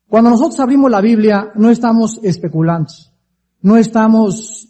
Cuando nosotros abrimos la Biblia, no estamos especulando, no estamos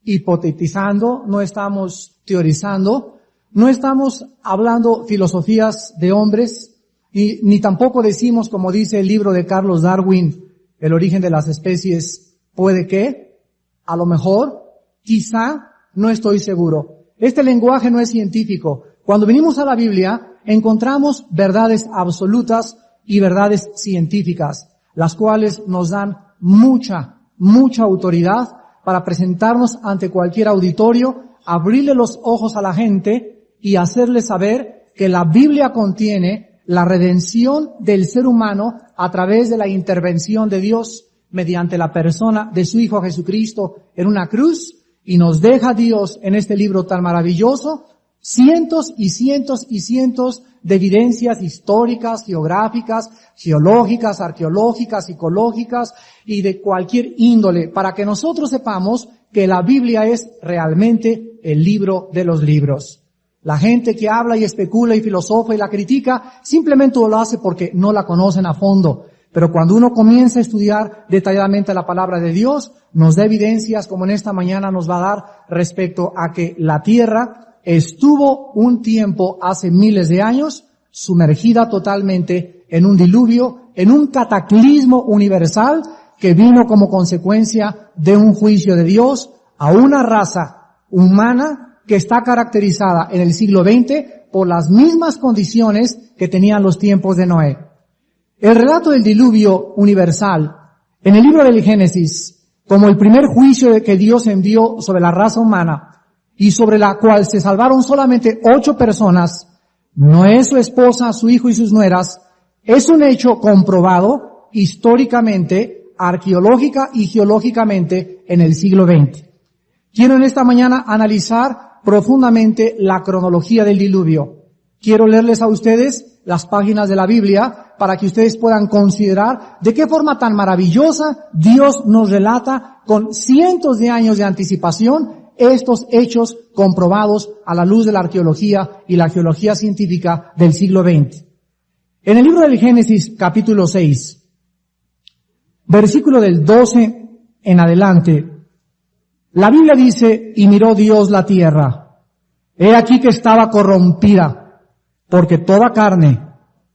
hipotetizando, no estamos teorizando, no estamos hablando filosofías de hombres, ni tampoco decimos, como dice el libro de Carlos Darwin, El origen de las especies, puede que, a lo mejor, quizá, no estoy seguro. Este lenguaje no es científico. Cuando venimos a la Biblia, encontramos verdades absolutas y verdades científicas, las cuales nos dan mucha autoridad para presentarnos ante cualquier auditorio, abrirle los ojos a la gente y hacerle saber que la Biblia contiene la redención del ser humano a través de la intervención de Dios mediante la persona de su Hijo Jesucristo en una cruz, y nos deja Dios en este libro tan maravilloso cientos y cientos y cientos de evidencias históricas, geográficas, geológicas, arqueológicas, psicológicas y de cualquier índole, para que nosotros sepamos que la Biblia es realmente el libro de los libros. La gente que habla y especula y filosofa y la critica simplemente lo hace porque no la conocen a fondo. Pero cuando uno comienza a estudiar detalladamente la palabra de Dios, nos da evidencias como en esta mañana nos va a dar respecto a que la tierra estuvo un tiempo hace miles de años sumergida totalmente en un diluvio, en un cataclismo universal que vino como consecuencia de un juicio de Dios a una raza humana que está caracterizada en el siglo XX por las mismas condiciones que tenían los tiempos de Noé. El relato del diluvio universal en el libro del Génesis, como el primer juicio que Dios envió sobre la raza humana y sobre la cual se salvaron solamente 8 personas, Noé, su esposa, su hijo y sus nueras, es un hecho comprobado históricamente, arqueológica y geológicamente en el siglo XX. Quiero en esta mañana analizar profundamente la cronología del diluvio. Quiero leerles a ustedes las páginas de la Biblia para que ustedes puedan considerar de qué forma tan maravillosa Dios nos relata con cientos de años de anticipación estos hechos comprobados a la luz de la arqueología y la geología científica del siglo XX. En el libro del Génesis, capítulo 6, versículo del 12 en adelante, la Biblia dice: y miró Dios la tierra, he aquí que estaba corrompida, porque toda carne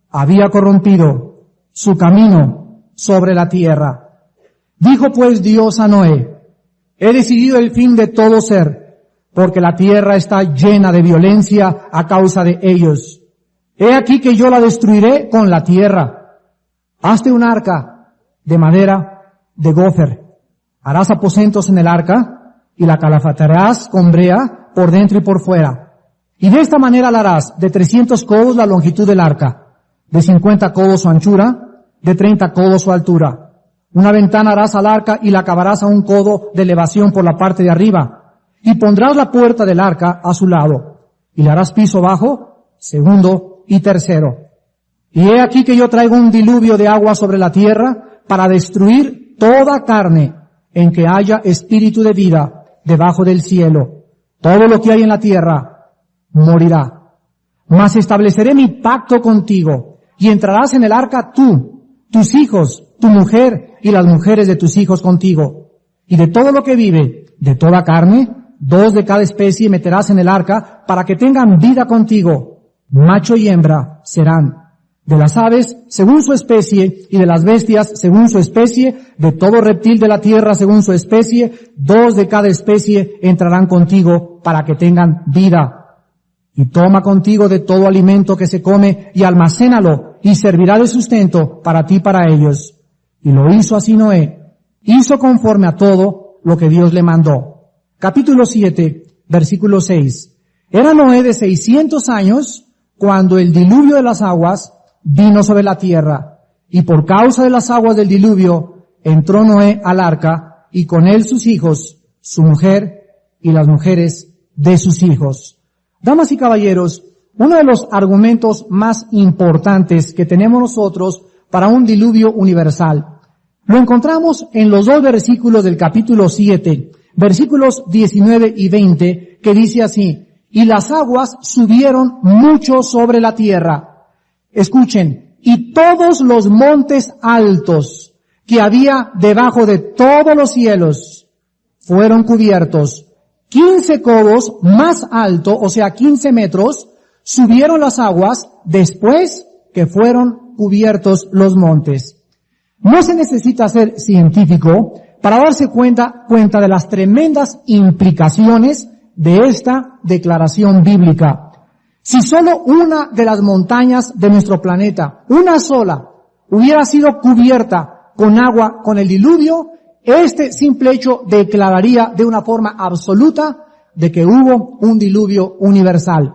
había corrompido su camino sobre la tierra. Dijo pues Dios a Noé: he decidido el fin de todo ser, porque la tierra está llena de violencia a causa de ellos. He aquí que yo la destruiré con la tierra. Hazte un arca de madera de gofer. Harás aposentos en el arca y la calafatearás con brea por dentro y por fuera. Y de esta manera la harás: de 300 codos la longitud del arca, de 50 codos su anchura, de 30 codos su altura. Una ventana harás al arca y la acabarás a 1 codo de elevación por la parte de arriba. Y pondrás la puerta del arca a su lado. Y le harás piso bajo, segundo y tercero. Y he aquí que yo traigo un diluvio de agua sobre la tierra para destruir toda carne en que haya espíritu de vida debajo del cielo. Todo lo que hay en la tierra morirá. Mas estableceré mi pacto contigo, y entrarás en el arca tú, tus hijos, tu mujer y las mujeres de tus hijos contigo. Y de todo lo que vive, de toda carne, 2 de cada especie meterás en el arca para que tengan vida contigo. Macho y hembra serán. De las aves según su especie y de las bestias según su especie, de todo reptil de la tierra según su especie, 2 de cada especie entrarán contigo para que tengan vida. Y toma contigo de todo alimento que se come y almacénalo, y servirá de sustento para ti y para ellos. Y lo hizo así Noé. Hizo conforme a todo lo que Dios le mandó. Capítulo 7, versículo 6. Era Noé de 600 años cuando el diluvio de las aguas vino sobre la tierra. Y por causa de las aguas del diluvio entró Noé al arca, y con él sus hijos, su mujer y las mujeres de sus hijos. Damas y caballeros, uno de los argumentos más importantes que tenemos nosotros para un diluvio universal lo encontramos en los 2 versículos del capítulo 7, versículos 19 y 20, que dice así: y las aguas subieron mucho sobre la tierra. Escuchen, y todos los montes altos que había debajo de todos los cielos fueron cubiertos. 15 codos más alto, o sea 15 metros, subieron las aguas después que fueron cubiertos los montes. No se necesita ser científico para darse cuenta de las tremendas implicaciones de esta declaración bíblica. Si solo una de las montañas de nuestro planeta, una sola, hubiera sido cubierta con agua con el diluvio, este simple hecho declararía de una forma absoluta de que hubo un diluvio universal.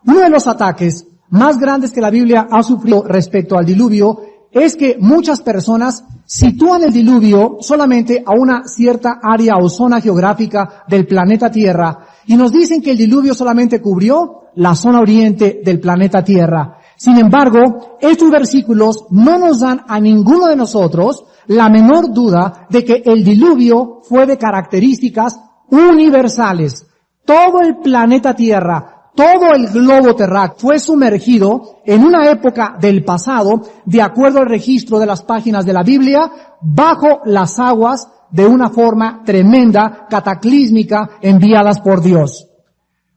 Uno de los ataques más grandes que la Biblia ha sufrido respecto al diluvio es que muchas personas sitúan el diluvio solamente a una cierta área o zona geográfica del planeta Tierra y nos dicen que el diluvio solamente cubrió la zona oriente del planeta Tierra. Sin embargo, estos versículos no nos dan a ninguno de nosotros la menor duda de que el diluvio fue de características universales. Todo el planeta Tierra, todo el globo terráqueo fue sumergido en una época del pasado, de acuerdo al registro de las páginas de la Biblia, bajo las aguas de una forma tremenda, cataclísmica, enviadas por Dios.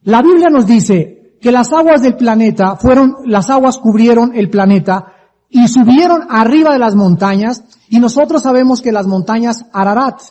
La Biblia nos dice que las aguas del planeta las aguas cubrieron el planeta y subieron arriba de las montañas, y nosotros sabemos que las montañas Ararat,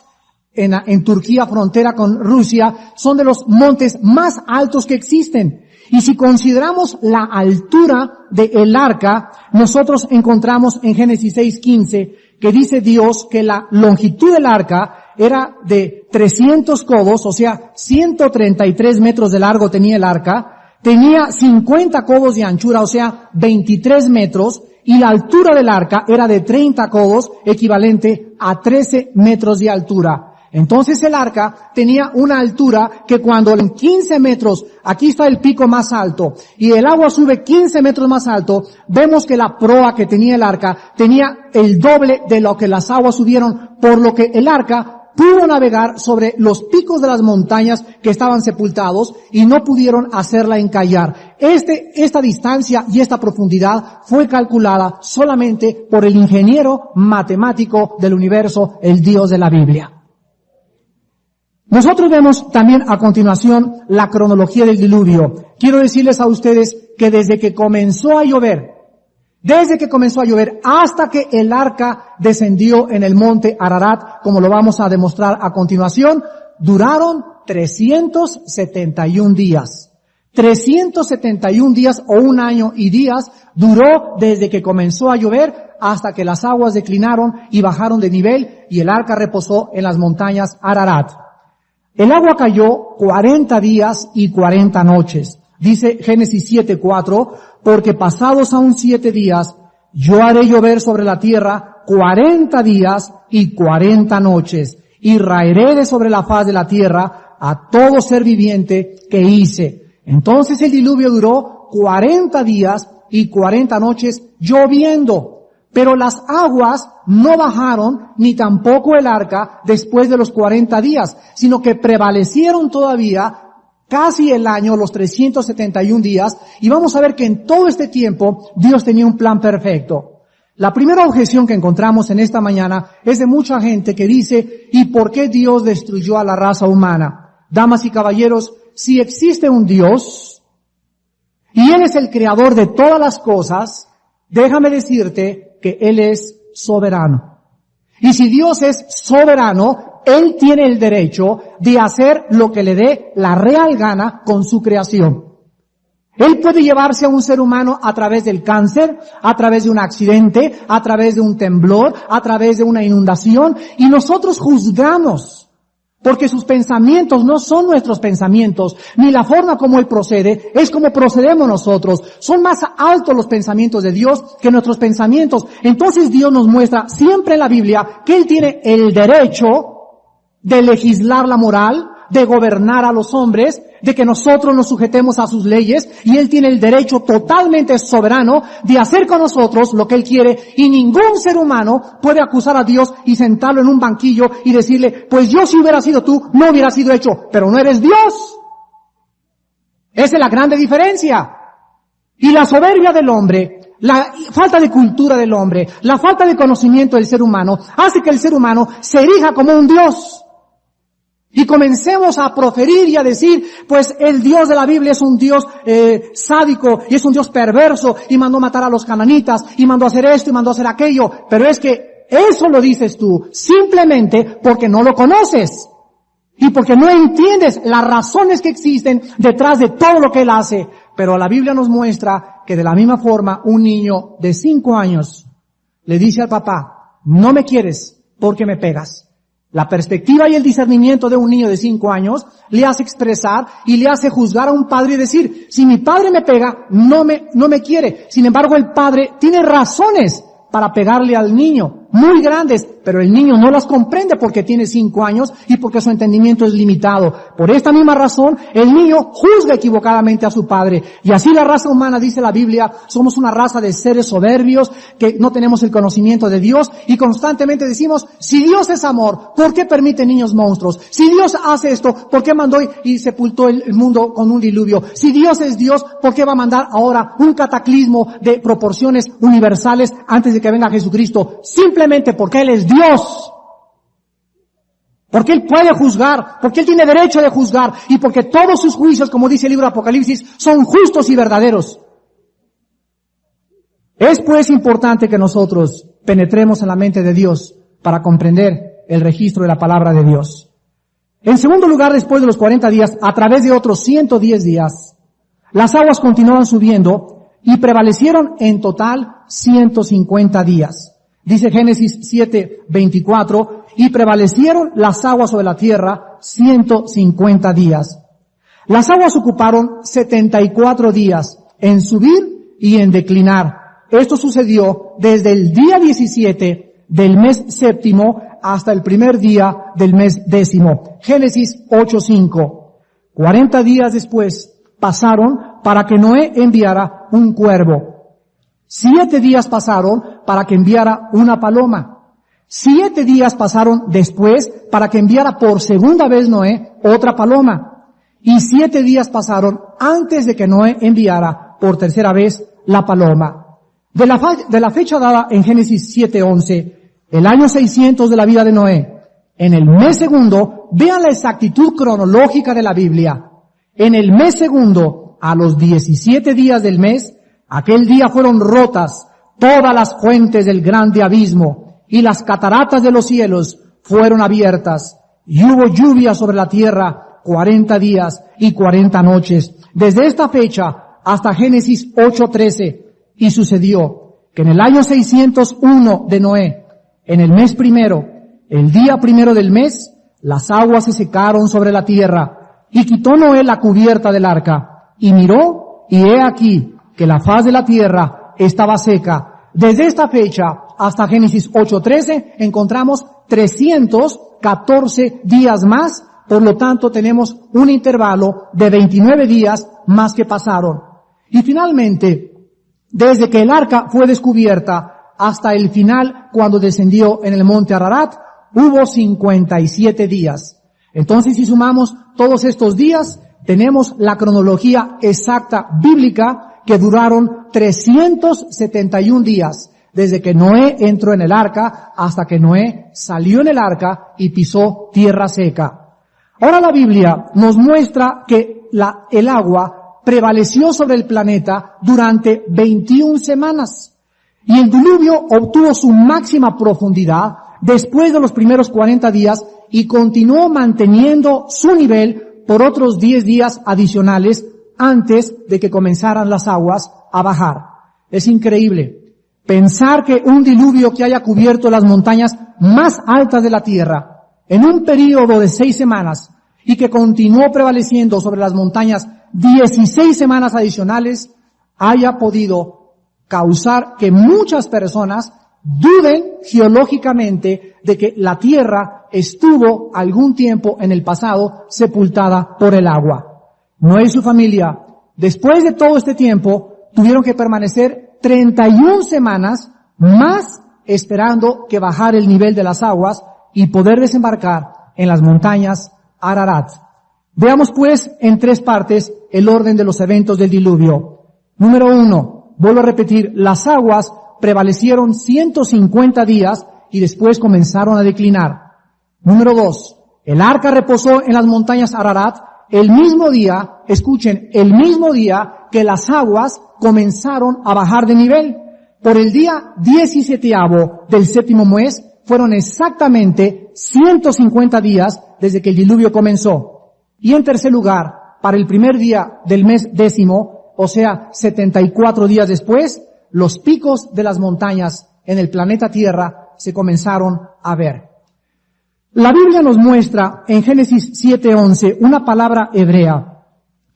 en Turquía, frontera con Rusia, son de los montes más altos que existen. Y si consideramos la altura del arca, nosotros encontramos en Génesis 6:15 que dice Dios que la longitud del arca era de 300 codos, o sea, 133 metros de largo tenía el arca, tenía 50 codos de anchura, o sea, 23 metros, y la altura del arca era de 30 codos, equivalente a 13 metros de altura. Entonces el arca tenía una altura que cuando en 15 metros, aquí está el pico más alto, y el agua sube 15 metros más alto, vemos que la proa que tenía el arca tenía el doble de lo que las aguas subieron, por lo que el arca pudo navegar sobre los picos de las montañas que estaban sepultados y no pudieron hacerla encallar. Esta distancia y esta profundidad fue calculada solamente por el ingeniero matemático del universo, el Dios de la Biblia. Nosotros vemos también a continuación la cronología del diluvio. Quiero decirles a ustedes que desde que comenzó a llover hasta que el arca descendió en el monte Ararat, como lo vamos a demostrar a continuación, duraron 371 días. 371 días o un año y días duró desde que comenzó a llover hasta que las aguas declinaron y bajaron de nivel y el arca reposó en las montañas Ararat. El agua cayó 40 días y 40 noches. Dice Génesis 7:4, porque pasados aún 7 días, yo haré llover sobre la tierra 40 días y 40 noches, y raeré de sobre la faz de la tierra a todo ser viviente que hice. Entonces el diluvio duró 40 días y 40 noches lloviendo. Pero las aguas no bajaron, ni tampoco el arca después de los 40 días, sino que prevalecieron todavía casi el año, los 371 días, y vamos a ver que en todo este tiempo Dios tenía un plan perfecto. La primera objeción que encontramos en esta mañana es de mucha gente que dice, ¿y por qué Dios destruyó a la raza humana? Damas y caballeros, si existe un Dios, y Él es el creador de todas las cosas, déjame decirte que Él es soberano. Y si Dios es soberano, Él tiene el derecho de hacer lo que le dé la real gana con su creación. Él puede llevarse a un ser humano a través del cáncer, a través de un accidente, a través de un temblor, a través de una inundación, y nosotros juzgamos. Porque sus pensamientos no son nuestros pensamientos, ni la forma como Él procede, es como procedemos nosotros. Son más altos los pensamientos de Dios que nuestros pensamientos. Entonces Dios nos muestra siempre en la Biblia que Él tiene el derecho de legislar la moral, de gobernar a los hombres, de que nosotros nos sujetemos a sus leyes, y Él tiene el derecho totalmente soberano de hacer con nosotros lo que Él quiere, y ningún ser humano puede acusar a Dios y sentarlo en un banquillo y decirle, pues yo si hubiera sido tú, no hubiera sido hecho, pero no eres Dios. Esa es la grande diferencia. Y la soberbia del hombre la falta de cultura del hombre, la falta de conocimiento del ser humano, hace que el ser humano se erija como un Dios. Y comencemos a proferir y a decir, pues el Dios de la Biblia es un Dios sádico y es un Dios perverso y mandó matar a los cananitas y mandó hacer esto y mandó hacer aquello. Pero es que eso lo dices tú simplemente porque no lo conoces y porque no entiendes las razones que existen detrás de todo lo que Él hace. Pero la Biblia nos muestra que de la misma forma un niño de 5 años le dice al papá, no me quieres porque me pegas. La perspectiva y el discernimiento de un niño de 5 años le hace expresar y le hace juzgar a un padre y decir, si mi padre me pega, no me quiere. Sin embargo, el padre tiene razones para pegarle al niño, muy grandes, pero el niño no las comprende porque tiene 5 años y porque su entendimiento es limitado. Por esta misma razón, el niño juzga equivocadamente a su padre. Y así la raza humana, dice la Biblia, somos una raza de seres soberbios que no tenemos el conocimiento de Dios y constantemente decimos, si Dios es amor, ¿por qué permite niños monstruos? Si Dios hace esto, ¿por qué mandó y sepultó el mundo con un diluvio? Si Dios es Dios, ¿por qué va a mandar ahora un cataclismo de proporciones universales antes de que venga Jesucristo? Simplemente porque Él es Dios. Porque Él puede juzgar, porque Él tiene derecho de juzgar y porque todos sus juicios, como dice el libro de Apocalipsis, son justos y verdaderos. Es pues importante que nosotros penetremos en la mente de Dios para comprender el registro de la palabra de Dios. En segundo lugar, después de los 40 días, a través de otros 110 días, las aguas continuaban subiendo y prevalecieron en total 150 días. Dice Génesis 7:24, y prevalecieron las aguas sobre la tierra 150 días. Las aguas ocuparon 74 días en subir y en declinar. Esto sucedió desde el día 17 del mes séptimo hasta el primer día del mes décimo. Génesis 8:5. 40 días después pasaron para que Noé enviara un cuervo. 7 días pasaron para que enviara una paloma. 7 días pasaron después para que enviara por segunda vez Noé otra paloma. Y 7 días pasaron antes de que Noé enviara por tercera vez la paloma. De la fecha dada en Génesis 7:11, el año 600 de la vida de Noé, en el mes segundo, vean la exactitud cronológica de la Biblia. En el mes segundo, a los 17 días del mes, aquel día fueron rotas todas las fuentes del grande abismo y las cataratas de los cielos fueron abiertas y hubo lluvia sobre la tierra 40 días y 40 noches. Desde esta fecha hasta Génesis 8:13 y sucedió que en el año 601 de Noé, en el mes primero, el día primero del mes, las aguas se secaron sobre la tierra y quitó Noé la cubierta del arca y miró y he aquí que la faz de la tierra estaba seca. Desde esta fecha hasta Génesis 8:13 encontramos 314 días más, por lo tanto tenemos un intervalo de 29 días más que pasaron. Y finalmente, desde que el arca fue descubierta hasta el final cuando descendió en el monte Ararat, hubo 57 días. Entonces, si sumamos todos estos días, tenemos la cronología exacta bíblica que duraron 371 días, desde que Noé entró en el arca hasta que Noé salió en el arca y pisó tierra seca. Ahora la Biblia nos muestra que el agua prevaleció sobre el planeta durante 21 semanas y el diluvio obtuvo su máxima profundidad después de los primeros 40 días y continuó manteniendo su nivel por otros 10 días adicionales antes de que comenzaran las aguas a bajar. Es increíble pensar que un diluvio que haya cubierto las montañas más altas de la tierra en un período de 6 semanas y que continuó prevaleciendo sobre las montañas 16 semanas adicionales haya podido causar que muchas personas duden geológicamente de que la tierra estuvo algún tiempo en el pasado sepultada por el agua. Noé y su familia, después de todo este tiempo, tuvieron que permanecer 31 semanas más esperando que bajara el nivel de las aguas y poder desembarcar en las montañas Ararat. Veamos pues en 3 partes el orden de los eventos del diluvio. Número 1, Vuelvo a repetir, las aguas prevalecieron 150 días y después comenzaron a declinar. Número 2, el arca reposó en las montañas Ararat el mismo día, escuchen, el mismo día que las aguas comenzaron a bajar de nivel. Por el día 17º del 7º mes fueron exactamente 150 días desde que el diluvio comenzó. Y en tercer lugar, para el primer día del mes 10º, o sea, 74 días después, los picos de las montañas en el planeta Tierra se comenzaron a ver. La Biblia nos muestra en Génesis 7:11 una palabra hebrea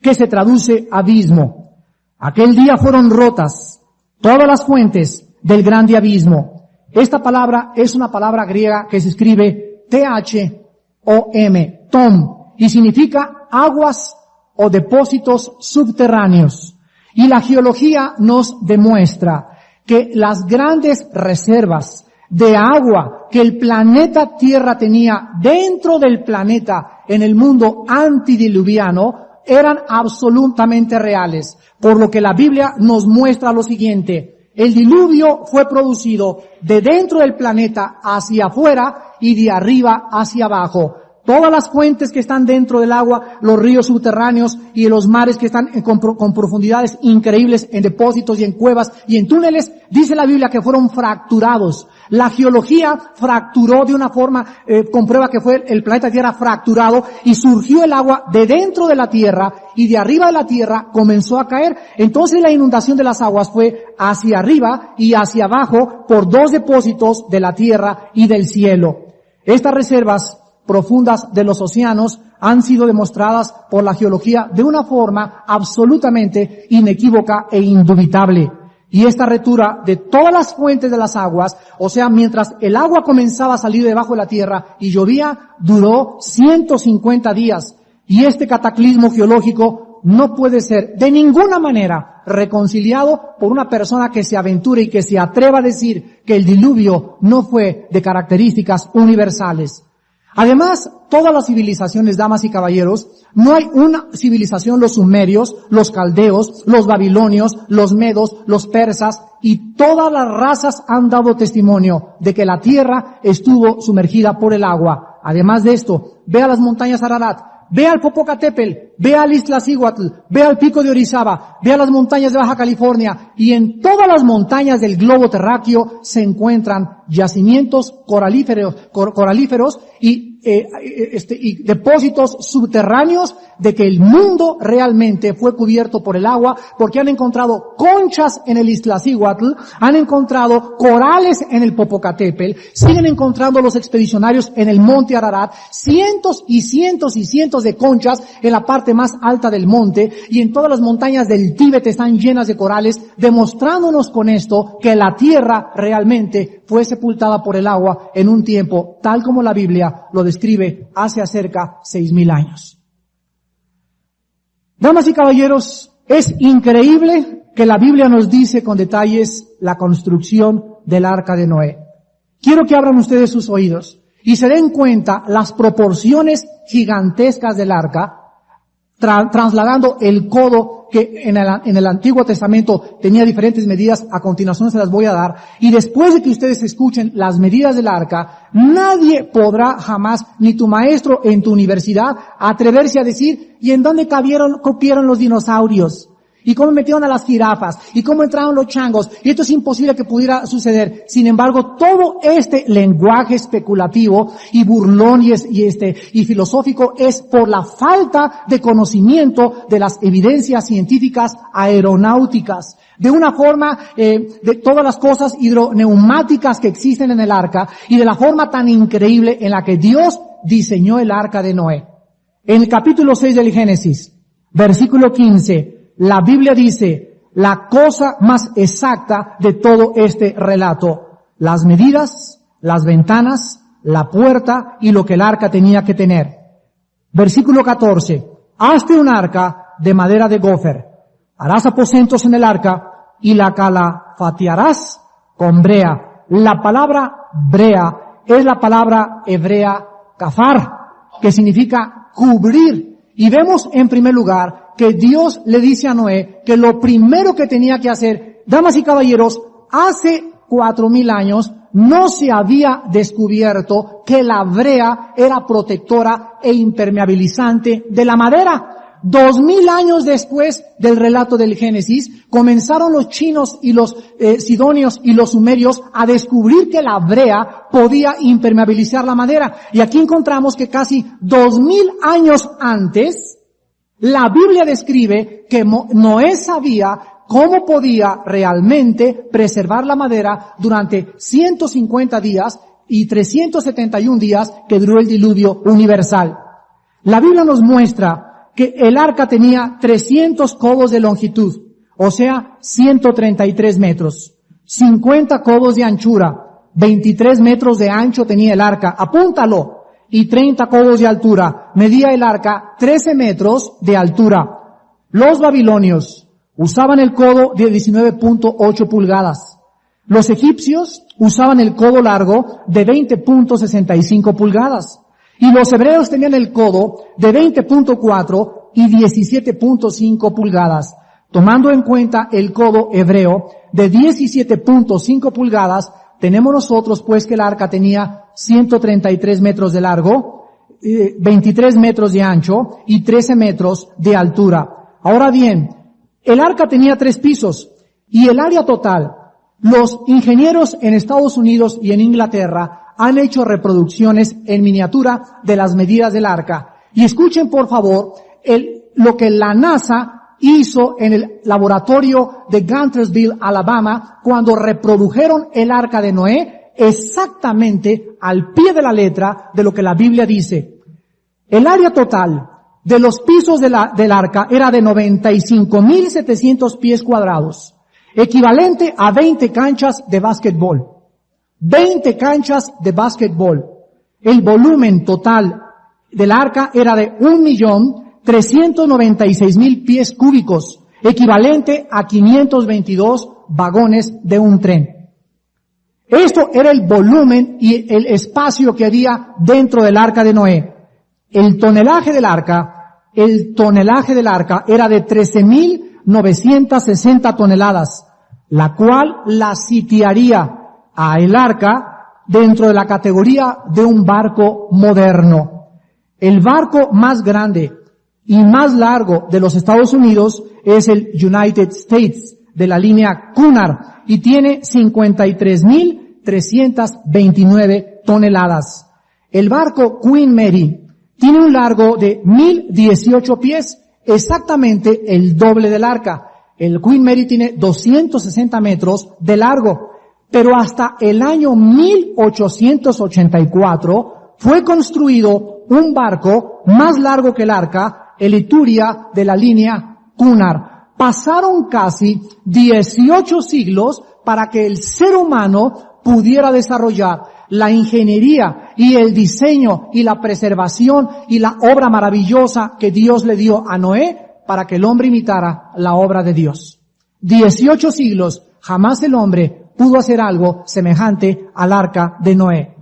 que se traduce abismo. Aquel día fueron rotas todas las fuentes del grande abismo. Esta palabra es una palabra griega que se escribe T-H-O-M, tom, y significa aguas o depósitos subterráneos. Y la geología nos demuestra que las grandes reservas de agua que el planeta Tierra tenía dentro del planeta en el mundo antidiluviano eran absolutamente reales. Por lo que la Biblia nos muestra lo siguiente: el diluvio fue producido de dentro del planeta hacia afuera y de arriba hacia abajo. Todas las fuentes que están dentro del agua, los ríos subterráneos y los mares que están con profundidades increíbles en depósitos y en cuevas y en túneles, dice la Biblia que fueron fracturados. La geología fracturó de una forma, comprueba que fue el planeta Tierra fracturado y surgió el agua de dentro de la Tierra y de arriba de la Tierra comenzó a caer. Entonces la inundación de las aguas fue hacia arriba y hacia abajo por dos depósitos de la Tierra y del cielo. Estas reservas profundas de los océanos han sido demostradas por la geología de una forma absolutamente inequívoca e indubitable. Y esta retura de todas las fuentes de las aguas, o sea, mientras el agua comenzaba a salir debajo de la tierra y llovía, duró 150 días. Y este cataclismo geológico no puede ser de ninguna manera reconciliado por una persona que se aventure y que se atreva a decir que el diluvio no fue de características universales. Además, todas las civilizaciones, damas y caballeros, no hay una civilización, los sumerios, los caldeos, los babilonios, los medos, los persas, y todas las razas han dado testimonio de que la tierra estuvo sumergida por el agua. Además de esto, ve a las montañas Ararat, ve al Popocatépetl, ve al Iztaccíhuatl, ve al Pico de Orizaba, ve a las montañas de Baja California, y en todas las montañas del globo terráqueo se encuentran yacimientos coralíferos y depósitos subterráneos de que el mundo realmente fue cubierto por el agua, porque han encontrado conchas en el Iztaccíhuatl, han encontrado corales en el Popocatépetl, siguen encontrando los expedicionarios en el monte Ararat, cientos y cientos y cientos de conchas en la parte más alta del monte, y en todas las montañas del Tíbet están llenas de corales, demostrándonos con esto que la tierra realmente fue sepultada por el agua en un tiempo tal como la Biblia lo describe hace acerca 6,000 años. Damas y caballeros, es increíble que la Biblia nos dice con detalles la construcción del arca de Noé. Quiero que abran ustedes sus oídos y se den cuenta las proporciones gigantescas del arca, trasladando el codo que en el Antiguo Testamento tenía diferentes medidas. A continuación se las voy a dar. Y después de que ustedes escuchen las medidas del arca, nadie podrá jamás, ni tu maestro en tu universidad, atreverse a decir, ¿y en dónde cupieron los dinosaurios? ¿Y cómo metieron a las jirafas? ¿Y cómo entraron los changos? Y esto es imposible que pudiera suceder. Sin embargo, todo este lenguaje especulativo y burlón y filosófico es por la falta de conocimiento de las evidencias científicas aeronáuticas. De una forma, de todas las cosas hidroneumáticas que existen en el arca y de la forma tan increíble en la que Dios diseñó el arca de Noé. En el capítulo 6 del Génesis, versículo 15, la Biblia dice la cosa más exacta de todo este relato: las medidas, las ventanas, la puerta y lo que el arca tenía que tener. Versículo 14, hazte un arca de madera de gofer, harás aposentos en el arca y la calafatearás con brea. La palabra brea es la palabra hebrea kafar, que significa cubrir. Y vemos en primer lugar que Dios le dice a Noé que lo primero que tenía que hacer damas y caballeros, hace 4,000 años no se había descubierto que la brea era protectora e impermeabilizante de la madera. 2,000 años después del relato del Génesis, comenzaron los chinos y los sidonios y los sumerios a descubrir que la brea podía impermeabilizar la madera. Y aquí encontramos que casi 2,000 años antes, la Biblia describe que Noé sabía cómo podía realmente preservar la madera durante 150 días y 371 días que duró el diluvio universal. La Biblia nos muestra que el arca tenía 300 codos de longitud, o sea, 133 metros, 50 codos de anchura, 23 metros de ancho tenía el arca, apúntalo, y 30 codos de altura. Medía el arca 13 metros de altura. Los babilonios usaban el codo de 19.8 pulgadas. Los egipcios usaban el codo largo de 20.65 pulgadas. Y los hebreos tenían el codo de 20.4 y 17.5 pulgadas. Tomando en cuenta el codo hebreo de 17.5 pulgadas, tenemos nosotros pues que el arca tenía 133 metros de largo, 23 metros de ancho y 13 metros de altura. Ahora bien, el arca tenía 3 pisos y el área total. Los ingenieros en Estados Unidos y en Inglaterra han hecho reproducciones en miniatura de las medidas del arca. Y escuchen por favor lo que la NASA hizo en el laboratorio de Guntersville, Alabama, cuando reprodujeron el arca de Noé exactamente al pie de la letra de lo que la Biblia dice. El área total de los pisos del arca era de 95,700 pies cuadrados, equivalente a 20 canchas de básquetbol. 20 canchas de básquetbol. El volumen total del arca era de 1,396,000 pies cúbicos, equivalente a 522 vagones de un tren. Esto era el volumen y el espacio que había dentro del arca de Noé. El tonelaje del arca era de 13,960 toneladas, la cual la sitiaría a el arca dentro de la categoría de un barco moderno. El barco más grande y más largo de los Estados Unidos es el United States, de la línea Cunard, y tiene 53,329 toneladas. El barco Queen Mary tiene un largo de 1,018 pies, exactamente el doble del arca. El Queen Mary tiene 260 metros de largo. Pero hasta el año 1884 fue construido un barco más largo que el arca, el Ituria de la línea Cunard. Pasaron casi 18 siglos para que el ser humano pudiera desarrollar la ingeniería y el diseño y la preservación y la obra maravillosa que Dios le dio a Noé para que el hombre imitara la obra de Dios. 18 siglos, jamás el hombre pudo hacer algo semejante al arca de Noé.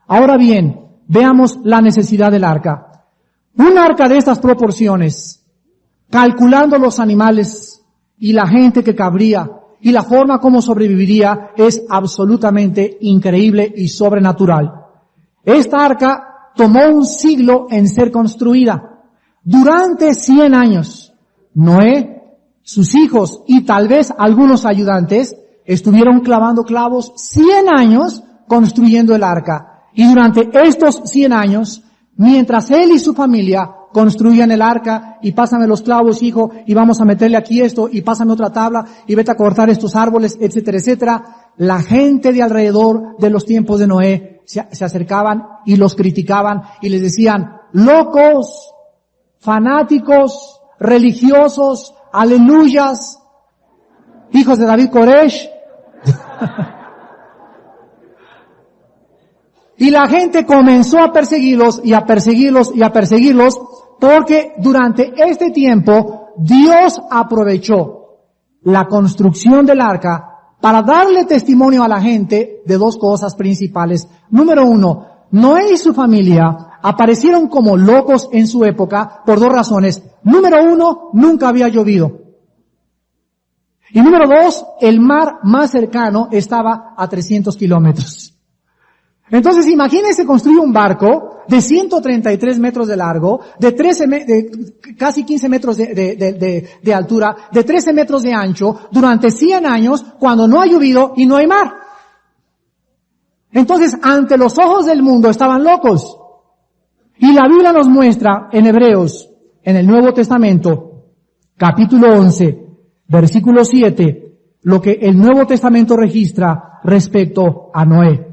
Ahora bien, veamos la necesidad del arca. Un arca de estas proporciones, calculando los animales y la gente que cabría y la forma como sobreviviría, es absolutamente increíble y sobrenatural. Esta arca tomó un siglo en ser construida. Durante 100 años, Noé, sus hijos y tal vez algunos ayudantes estuvieron clavando clavos 100 años construyendo el arca. Y durante estos 100 años, mientras él y su familia construían el arca, y pásame los clavos, hijo, y vamos a meterle aquí esto, y pásame otra tabla, y vete a cortar estos árboles, etcétera, etcétera, la gente de alrededor de los tiempos de Noé se acercaban y los criticaban y les decían: locos, fanáticos, religiosos, aleluyas, hijos de David Koresh. Y la gente comenzó a perseguirlos y a perseguirlos y a perseguirlos, porque durante este tiempo Dios aprovechó la construcción del arca para darle testimonio a la gente de dos cosas principales. Número uno, Noé y su familia aparecieron como locos en su época por dos razones. Número uno, nunca había llovido. Y número 2, el mar más cercano estaba a 300 kilómetros. Entonces, imagínense construir un barco de 133 metros de largo, de casi 15 metros de altura, de 13 metros de ancho, durante 100 años, cuando no ha llovido y no hay mar. Entonces, ante los ojos del mundo estaban locos. Y la Biblia nos muestra en Hebreos, en el Nuevo Testamento, capítulo 11, versículo 7, lo que el Nuevo Testamento registra respecto a Noé.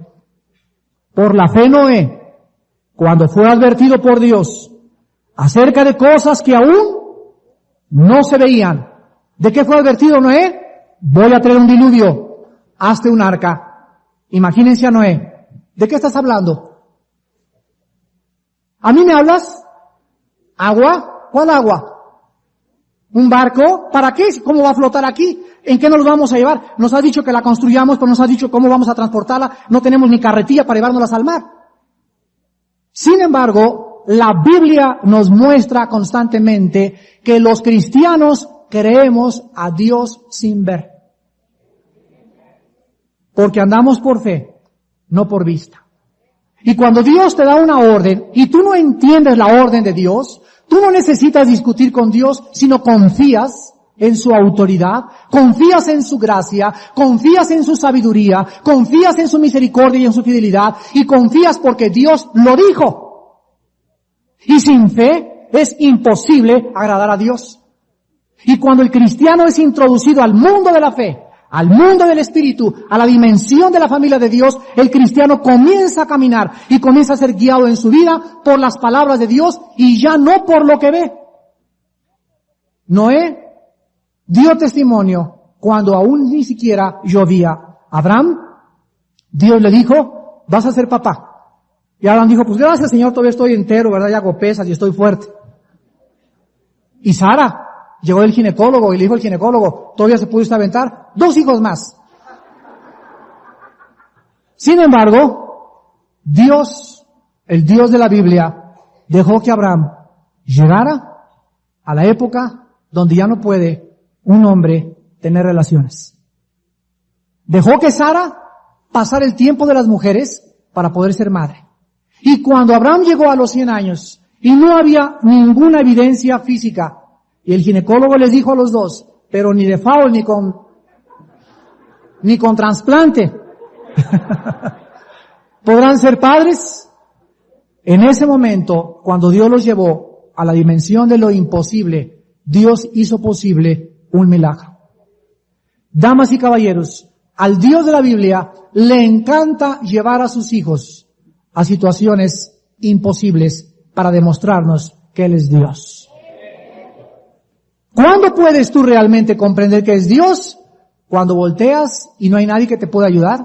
Por la fe Noé, cuando fue advertido por Dios acerca de cosas que aún no se veían. ¿De qué fue advertido Noé? Voy a traer un diluvio, hazte un arca. Imagínense a Noé. ¿De qué estás hablando? ¿A mí me hablas? ¿Agua? ¿Cuál agua? ¿Un barco? ¿Para qué? ¿Cómo va a flotar aquí? ¿En qué nos vamos a llevar? Nos has dicho que la construyamos, pero nos has dicho cómo vamos a transportarla. No tenemos ni carretilla para llevárnoslas al mar. Sin embargo, la Biblia nos muestra constantemente que los cristianos creemos a Dios sin ver. Porque andamos por fe, no por vista. Y cuando Dios te da una orden y tú no entiendes la orden de Dios, tú no necesitas discutir con Dios, sino confías en su autoridad, confías en su gracia, confías en su sabiduría, confías en su misericordia y en su fidelidad, y confías porque Dios lo dijo. Y sin fe es imposible agradar a Dios. Y cuando el cristiano es introducido al mundo de la fe, al mundo del Espíritu, a la dimensión de la familia de Dios, el cristiano comienza a caminar y comienza a ser guiado en su vida por las palabras de Dios y ya no por lo que ve. Noé dio testimonio cuando aún ni siquiera llovía. Abraham, Dios le dijo, vas a ser papá. Y Abraham dijo, pues gracias Señor, todavía estoy entero, ¿verdad? Ya hago pesas y estoy fuerte. Y Sara, llegó el ginecólogo y le dijo al ginecólogo, todavía se pudiste aventar 2 hijos más. Sin embargo, Dios, el Dios de la Biblia, dejó que Abraham llegara a la época donde ya no puede un hombre tener relaciones. Dejó que Sara pasara el tiempo de las mujeres para poder ser madre. Y cuando Abraham llegó a los 100 años y no había ninguna evidencia física, y el ginecólogo les dijo a los dos, pero ni de FAO ni con trasplante podrán ser padres. En ese momento, cuando Dios los llevó a la dimensión de lo imposible, Dios hizo posible un milagro. Damas y caballeros, al Dios de la Biblia le encanta llevar a sus hijos a situaciones imposibles para demostrarnos que Él es Dios. ¿Cuándo puedes tú realmente comprender que es Dios? Cuando volteas y no hay nadie que te pueda ayudar.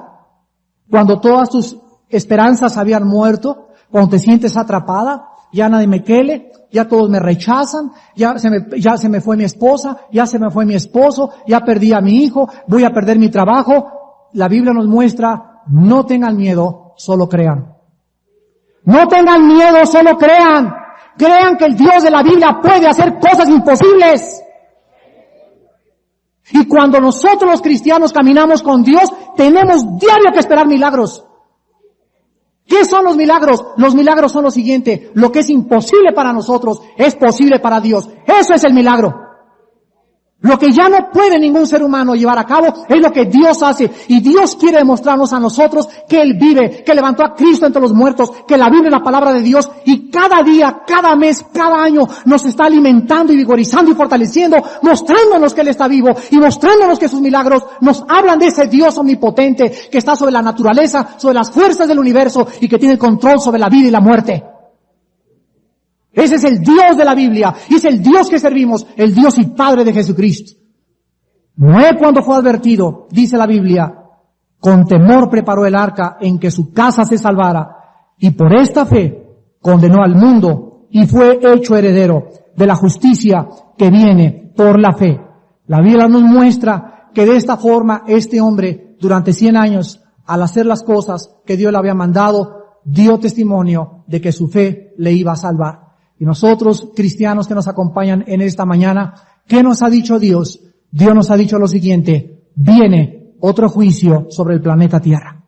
Cuando todas tus esperanzas habían muerto. Cuando te sientes atrapada. Ya nadie me quiere. Ya todos me rechazan. Ya se me fue mi esposa. Ya se me fue mi esposo. Ya perdí a mi hijo. Voy a perder mi trabajo. La Biblia nos muestra, no tengan miedo, solo crean. No tengan miedo, solo crean. Crean que el Dios de la Biblia puede hacer cosas imposibles. Y cuando nosotros los cristianos caminamos con Dios, tenemos diario que esperar milagros. ¿Qué son los milagros? Los milagros son lo siguiente. Lo que es imposible para nosotros es posible para Dios. Eso es el milagro. Lo que ya no puede ningún ser humano llevar a cabo es lo que Dios hace. Y Dios quiere demostrarnos a nosotros que Él vive, que levantó a Cristo entre los muertos, que la Biblia es la palabra de Dios. Y cada día, cada mes, cada año nos está alimentando y vigorizando y fortaleciendo, mostrándonos que Él está vivo y mostrándonos que sus milagros nos hablan de ese Dios omnipotente que está sobre la naturaleza, sobre las fuerzas del universo y que tiene el control sobre la vida y la muerte. Ese es el Dios de la Biblia y es el Dios que servimos, el Dios y Padre de Jesucristo. Noé, cuando fue advertido, dice la Biblia, con temor preparó el arca en que su casa se salvara y por esta fe condenó al mundo y fue hecho heredero de la justicia que viene por la fe. La Biblia nos muestra que de esta forma este hombre durante 100 años, al hacer las cosas que Dios le había mandado, dio testimonio de que su fe le iba a salvar. Y nosotros, cristianos que nos acompañan en esta mañana, ¿qué nos ha dicho Dios? Dios nos ha dicho lo siguiente: viene otro juicio sobre el planeta Tierra.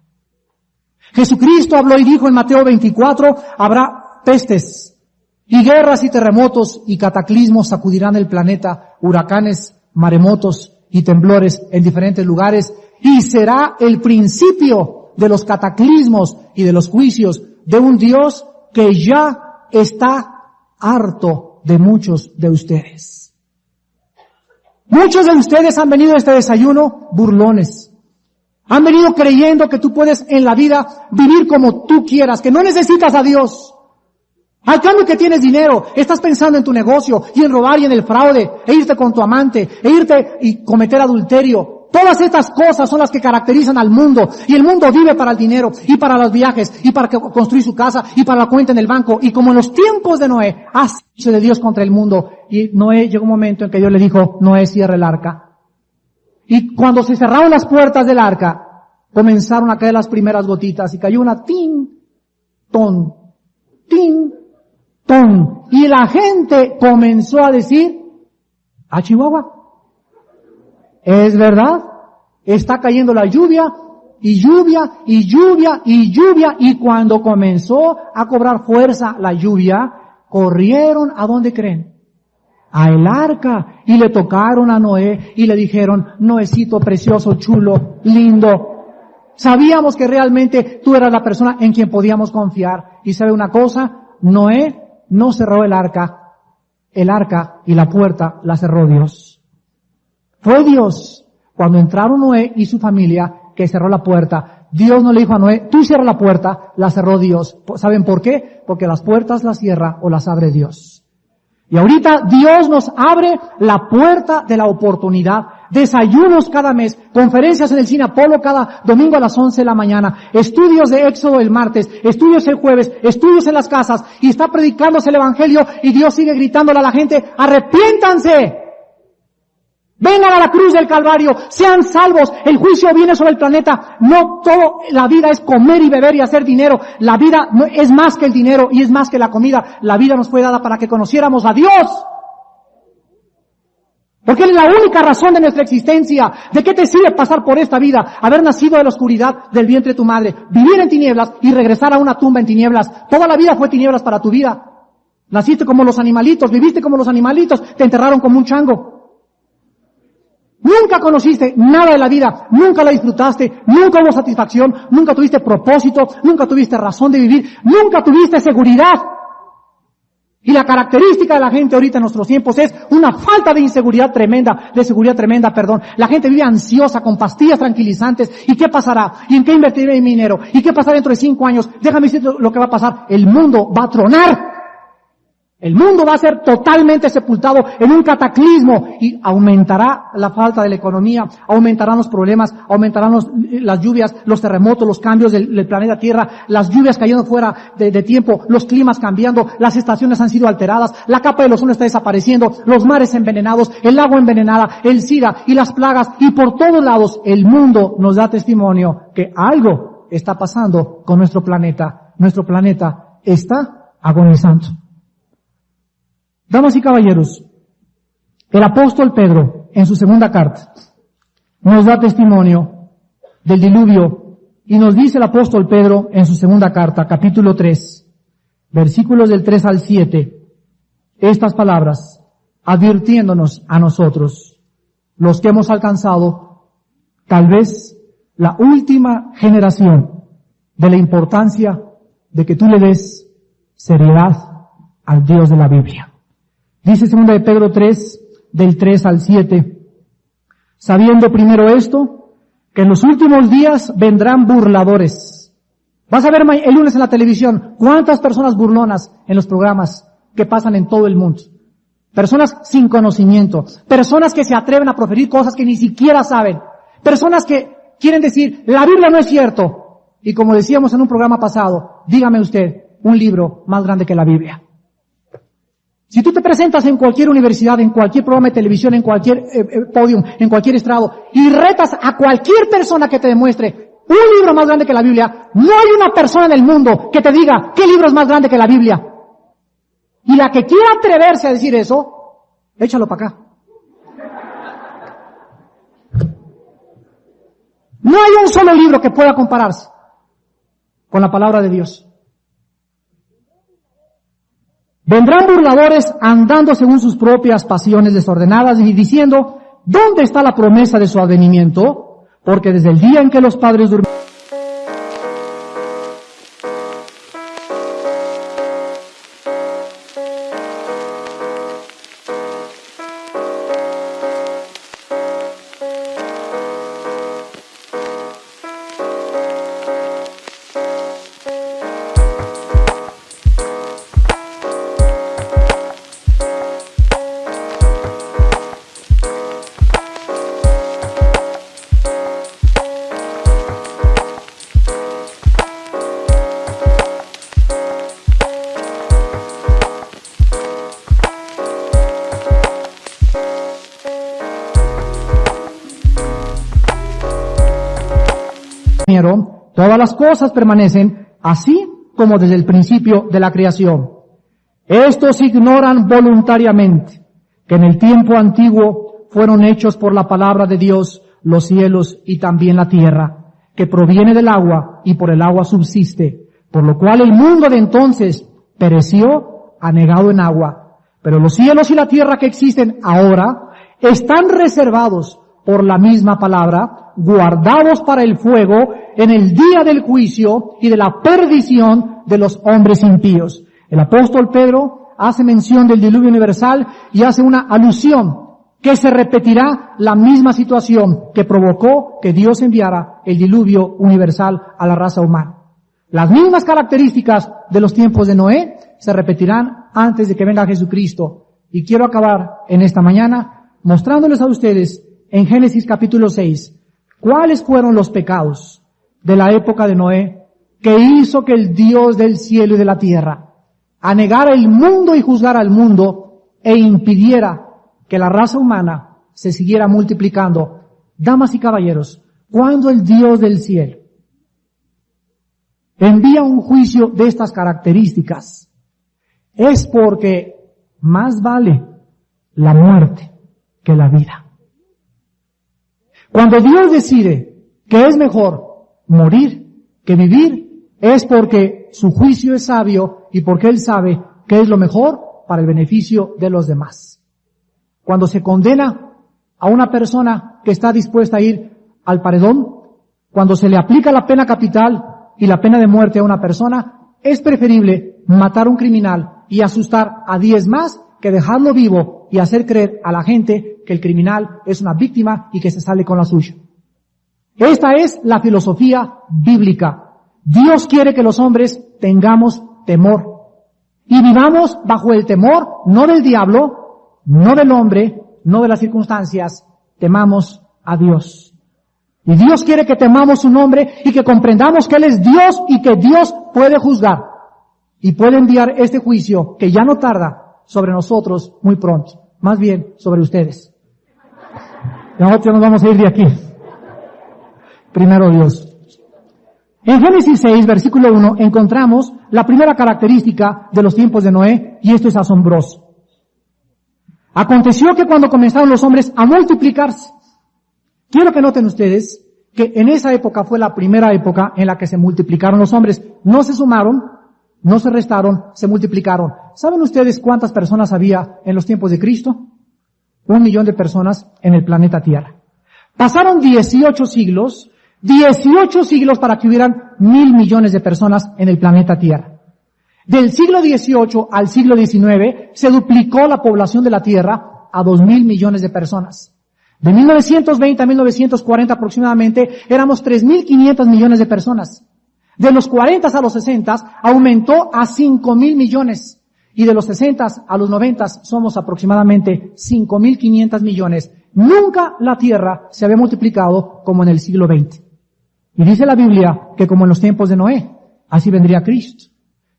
Jesucristo habló y dijo en Mateo 24, habrá pestes y guerras y terremotos y cataclismos sacudirán el planeta, huracanes, maremotos y temblores en diferentes lugares, y será el principio de los cataclismos y de los juicios de un Dios que ya está harto de muchos de ustedes. Muchos de ustedes han venido a este desayuno burlones. Han venido creyendo que tú puedes en la vida vivir como tú quieras, que no necesitas a Dios. Al cambio que tienes dinero, estás pensando en tu negocio y en robar y en el fraude, e irte con tu amante, e irte y cometer adulterio. Todas estas cosas son las que caracterizan al mundo, y el mundo vive para el dinero, y para los viajes, y para construir su casa, y para la cuenta en el banco. Y como en los tiempos de Noé, hace de Dios contra el mundo. Y Noé llegó un momento en que Dios le dijo, Noé, cierra el arca. Y cuando se cerraron las puertas del arca, comenzaron a caer las primeras gotitas, y cayó una tin, ton, tin, ton. Y la gente comenzó a decir, a Chihuahua, es verdad, está cayendo la lluvia, y lluvia, y lluvia, y lluvia, y cuando comenzó a cobrar fuerza la lluvia, corrieron, ¿a dónde creen? A el arca, y le tocaron a Noé, y le dijeron, Noecito precioso, chulo, lindo, sabíamos que realmente tú eras la persona en quien podíamos confiar. Y sabe una cosa, Noé no cerró el arca y la puerta la cerró Dios. Fue Dios, cuando entraron Noé y su familia, que cerró la puerta. Dios no le dijo a Noé, tú cierra la puerta, la cerró Dios. ¿Saben por qué? Porque las puertas las cierra o las abre Dios. Y ahorita Dios nos abre la puerta de la oportunidad. Desayunos cada mes, conferencias en el Cine Apolo cada domingo a las 11 de la mañana, estudios de Éxodo el martes, estudios el jueves, estudios en las casas, y está predicándose el Evangelio, y Dios sigue gritándole a la gente, arrepiéntanse. Vengan a la cruz del Calvario, sean salvos, el juicio viene sobre el planeta. No todo, la vida es comer y beber y hacer dinero. La vida es más que el dinero y es más que la comida. La vida nos fue dada para que conociéramos a Dios. Porque Él es la única razón de nuestra existencia. ¿De qué te sirve pasar por esta vida? Haber nacido de la oscuridad del vientre de tu madre, vivir en tinieblas y regresar a una tumba en tinieblas. Toda la vida fue tinieblas para tu vida. Naciste como los animalitos, viviste como los animalitos, te enterraron como un chango. Nunca conociste nada de la vida, nunca la disfrutaste, nunca hubo satisfacción, nunca tuviste propósito, nunca tuviste razón de vivir, nunca tuviste seguridad. Y la característica de la gente ahorita en nuestros tiempos es una falta de seguridad tremenda. La gente vive ansiosa con pastillas tranquilizantes. ¿Y qué pasará? ¿Y en qué invertiré mi dinero? ¿Y qué pasará dentro de 5 años? Déjame decirte lo que va a pasar. El mundo va a tronar. El mundo va a ser totalmente sepultado en un cataclismo y aumentará la falta de la economía, aumentarán los problemas, aumentarán las lluvias, los terremotos, los cambios del planeta Tierra, las lluvias cayendo fuera de tiempo, los climas cambiando, las estaciones han sido alteradas, la capa de ozono está desapareciendo, los mares envenenados, el agua envenenada, el SIDA y las plagas, y por todos lados el mundo nos da testimonio que algo está pasando con nuestro planeta. Nuestro planeta está agonizando. Damas y caballeros, el apóstol Pedro, en su segunda carta, nos da testimonio del diluvio, y nos dice el apóstol Pedro en su segunda carta, capítulo 3, versículos del 3 al 7, estas palabras, advirtiéndonos a nosotros, los que hemos alcanzado, tal vez, la última generación, de la importancia de que tú le des seriedad al Dios de la Biblia. Dice 2 de Pedro 3, del 3 al 7, sabiendo primero esto, que en los últimos días vendrán burladores. Vas a ver el lunes en la televisión cuántas personas burlonas en los programas que pasan en todo el mundo. Personas sin conocimiento, personas que se atreven a proferir cosas que ni siquiera saben, personas que quieren decir, la Biblia no es cierto. Y como decíamos en un programa pasado, dígame usted, un libro más grande que la Biblia. Si tú te presentas en cualquier universidad, en cualquier programa de televisión, en cualquier podium, en cualquier estrado, y retas a cualquier persona que te demuestre un libro más grande que la Biblia, no hay una persona en el mundo que te diga qué libro es más grande que la Biblia. Y la que quiera atreverse a decir eso, échalo para acá. No hay un solo libro que pueda compararse con la palabra de Dios. Vendrán burladores andando según sus propias pasiones desordenadas y diciendo, ¿dónde está la promesa de su advenimiento? Porque desde el día en que los padres durmieron, todas las cosas permanecen así como desde el principio de la creación. Estos ignoran voluntariamente que en el tiempo antiguo fueron hechos por la palabra de Dios los cielos y también la tierra, que proviene del agua y por el agua subsiste, por lo cual el mundo de entonces pereció anegado en agua. Pero los cielos y la tierra que existen ahora están reservados por la misma palabra, guardados para el fuego en el día del juicio y de la perdición de los hombres impíos. El apóstol Pedro hace mención del diluvio universal y hace una alusión que se repetirá la misma situación que provocó que Dios enviara el diluvio universal a la raza humana. Las mismas características de los tiempos de Noé se repetirán antes de que venga Jesucristo. Y quiero acabar en esta mañana mostrándoles a ustedes en Génesis capítulo 6 cuáles fueron los pecados de la época de Noé que hizo que el Dios del cielo y de la tierra anegara el mundo y juzgara al mundo e impidiera que la raza humana se siguiera multiplicando. Damas y caballeros, cuando el Dios del cielo envía un juicio de estas características, es porque más vale la muerte que la vida. Cuando Dios decide que es mejor morir que vivir, es porque su juicio es sabio y porque Él sabe que es lo mejor para el beneficio de los demás. Cuando se condena a una persona que está dispuesta a ir al paredón, cuando se le aplica la pena capital y la pena de muerte a una persona, es preferible matar a un criminal y asustar a 10 más que dejarlo vivo y hacer creer a la gente que el criminal es una víctima y que se sale con la suya. Esta es la filosofía bíblica. Dios quiere que los hombres tengamos temor y vivamos bajo el temor, no del diablo, no del hombre, no de las circunstancias. Temamos a Dios. Y Dios quiere que temamos su nombre y que comprendamos que Él es Dios y que Dios puede juzgar y puede enviar este juicio que ya no tarda sobre nosotros muy pronto, más bien sobre ustedes. Nosotros nos vamos a ir de aquí. Primero Dios. En Génesis 6, versículo 1, encontramos la primera característica de los tiempos de Noé, y esto es asombroso. Aconteció que cuando comenzaron los hombres a multiplicarse, quiero que noten ustedes que en esa época fue la primera época en la que se multiplicaron los hombres. No se sumaron, no se restaron, se multiplicaron. ¿Saben ustedes cuántas personas había en los tiempos de Cristo? 1 millón de personas en el planeta Tierra. Pasaron 18 siglos para que hubieran 1.000 millones de personas en el planeta Tierra. Del siglo XVIII al siglo XIX se duplicó la población de la Tierra a 2.000 millones de personas. De 1920 a 1940 aproximadamente éramos 3.500 millones de personas. De los 40 a los 60 aumentó a 5.000 millones. Y de los 60 a los 90 somos aproximadamente 5.500 millones. Nunca la Tierra se había multiplicado como en el siglo XX. Y dice la Biblia que como en los tiempos de Noé, así vendría Cristo.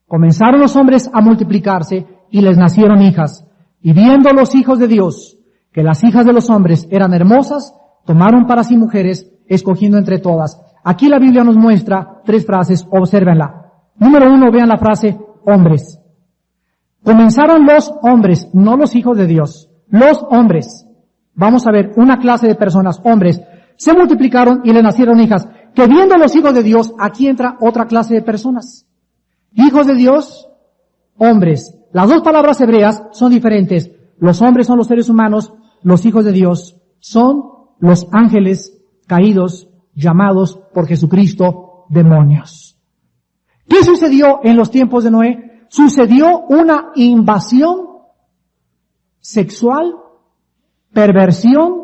Comenzaron los hombres a multiplicarse y les nacieron hijas. Y viendo los hijos de Dios que las hijas de los hombres eran hermosas, tomaron para sí mujeres, escogiendo entre todas. Aquí la Biblia nos muestra 3 frases, obsérvenla. Número 1, vean la frase hombres. Comenzaron los hombres, no los hijos de Dios, los hombres. Vamos a ver una clase de personas, hombres. se multiplicaron y le nacieron hijas. Que viendo los hijos de Dios, aquí entra otra clase de personas. Hijos de Dios, hombres. Las dos palabras hebreas son diferentes. Los hombres son los seres humanos, los hijos de Dios son los ángeles caídos, llamados por Jesucristo demonios. ¿Qué sucedió en los tiempos de Noé? Sucedió una invasión sexual, perversión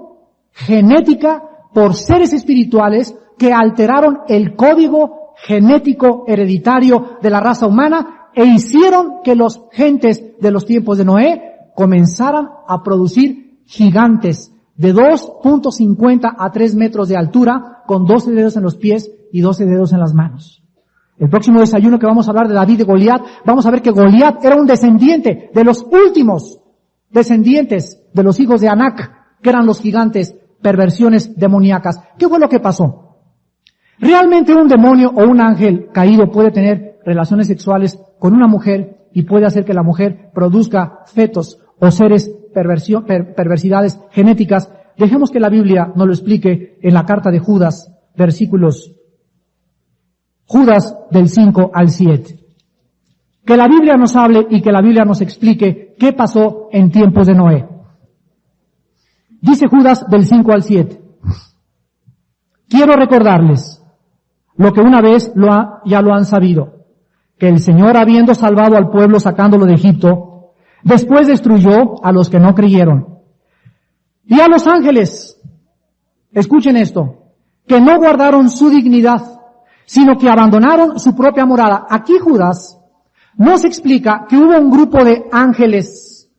genética por seres espirituales que alteraron el código genético hereditario de la raza humana e hicieron que los gentes de los tiempos de Noé comenzaran a producir gigantes de 2.50 a 3 metros de altura con 12 dedos en los pies y 12 dedos en las manos. El próximo desayuno que vamos a hablar de David y Goliat, vamos a ver que Goliat era un descendiente de los últimos descendientes de los hijos de Anac, que eran los gigantes, perversiones demoníacas. ¿Qué fue lo que pasó? Realmente un demonio o un ángel caído puede tener relaciones sexuales con una mujer y puede hacer que la mujer produzca fetos o seres perversidades genéticas. Dejemos que la Biblia nos lo explique en la carta de Judas, versículos Judas del 5 al 7. Que la Biblia nos hable y que la Biblia nos explique qué pasó en tiempos de Noé. Dice Judas del 5 al 7. Quiero recordarles lo que una vez ya lo han sabido, que el Señor, habiendo salvado al pueblo sacándolo de Egipto, después destruyó a los que no creyeron. Y a los ángeles, escuchen esto, que no guardaron su dignidad, sino que abandonaron su propia morada. Aquí Judas nos explica que hubo un grupo de ángeles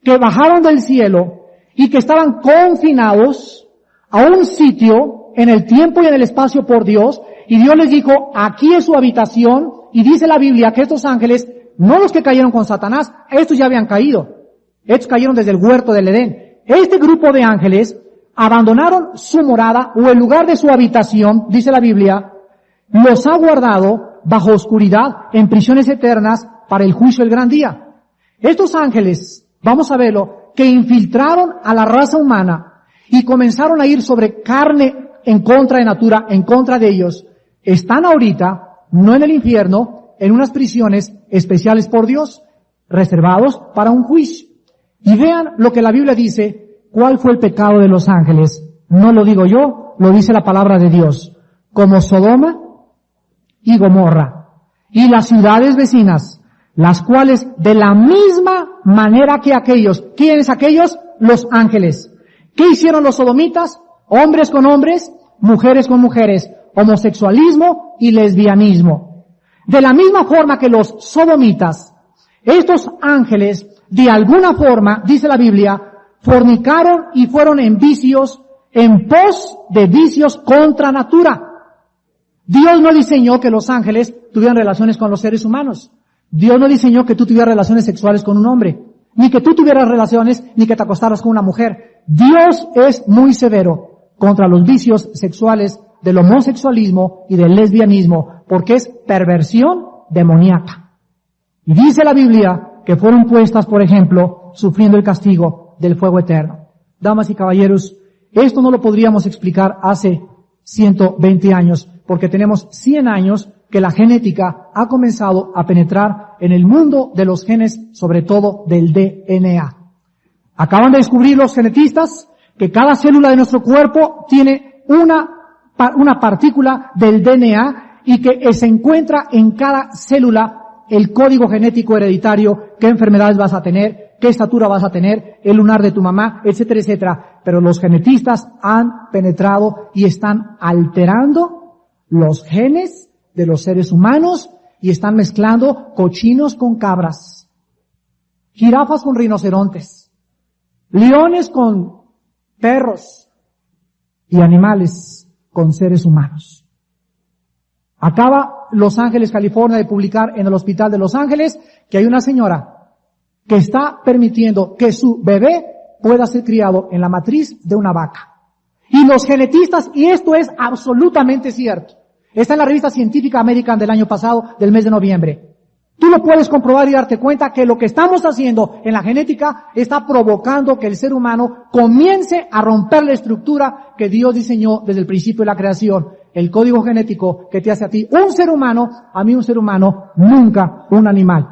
que bajaron del cielo y que estaban confinados a un sitio en el tiempo y en el espacio por Dios, y Dios les dijo, aquí es su habitación, y dice la Biblia que estos ángeles, no los que cayeron con Satanás, estos ya habían caído, estos cayeron desde el huerto del Edén. Este grupo de ángeles abandonaron su morada o el lugar de su habitación, dice la Biblia, los ha guardado bajo oscuridad en prisiones eternas para el juicio del gran día. Estos ángeles, vamos a verlo, que infiltraron a la raza humana y comenzaron a ir sobre carne en contra de natura, en contra de ellos, están ahorita, no en el infierno, en unas prisiones especiales por Dios, reservados para un juicio. Y vean lo que la Biblia dice, cuál fue el pecado de los ángeles. No lo digo yo, lo dice la palabra de Dios. Como Sodoma y Gomorra, y las ciudades vecinas, las cuales de la misma manera que aquellos, ¿quiénes aquellos? Los ángeles. ¿Qué hicieron los sodomitas? Hombres con hombres, mujeres con mujeres, homosexualismo y lesbianismo. De la misma forma que los sodomitas, estos ángeles, de alguna forma, dice la Biblia, fornicaron y fueron en vicios, en pos de vicios contra natura. Dios no diseñó que los ángeles tuvieran relaciones con los seres humanos. Dios no diseñó que tú tuvieras relaciones sexuales con un hombre, ni que tú tuvieras relaciones, ni que te acostaras con una mujer. Dios es muy severo contra los vicios sexuales del homosexualismo y del lesbianismo, porque es perversión demoníaca. Y dice la Biblia que fueron puestas, por ejemplo, sufriendo el castigo del fuego eterno. Damas y caballeros, esto no lo podríamos explicar hace 120 años, porque tenemos 100 años que la genética ha comenzado a penetrar en el mundo de los genes, sobre todo del DNA. Acaban de descubrir los genetistas que cada célula de nuestro cuerpo tiene una partícula del DNA y que se encuentra en cada célula el código genético hereditario, qué enfermedades vas a tener, qué estatura vas a tener, el lunar de tu mamá, etcétera, etcétera. Pero los genetistas han penetrado y están alterando los genes de los seres humanos y están mezclando cochinos con cabras, jirafas con rinocerontes, leones con perros y animales con seres humanos. Acaba Los Ángeles, California, de publicar en el Hospital de Los Ángeles que hay una señora que está permitiendo que su bebé pueda ser criado en la matriz de una vaca. Y los genetistas, y esto es absolutamente cierto, está en la revista científica American del año pasado, del mes de noviembre, Tú lo puedes comprobar y darte cuenta que lo que estamos haciendo en la genética está provocando que el ser humano comience a romper la estructura que Dios diseñó desde el principio de la creación. El código genético que te hace a ti un ser humano, a mí un ser humano, nunca un animal.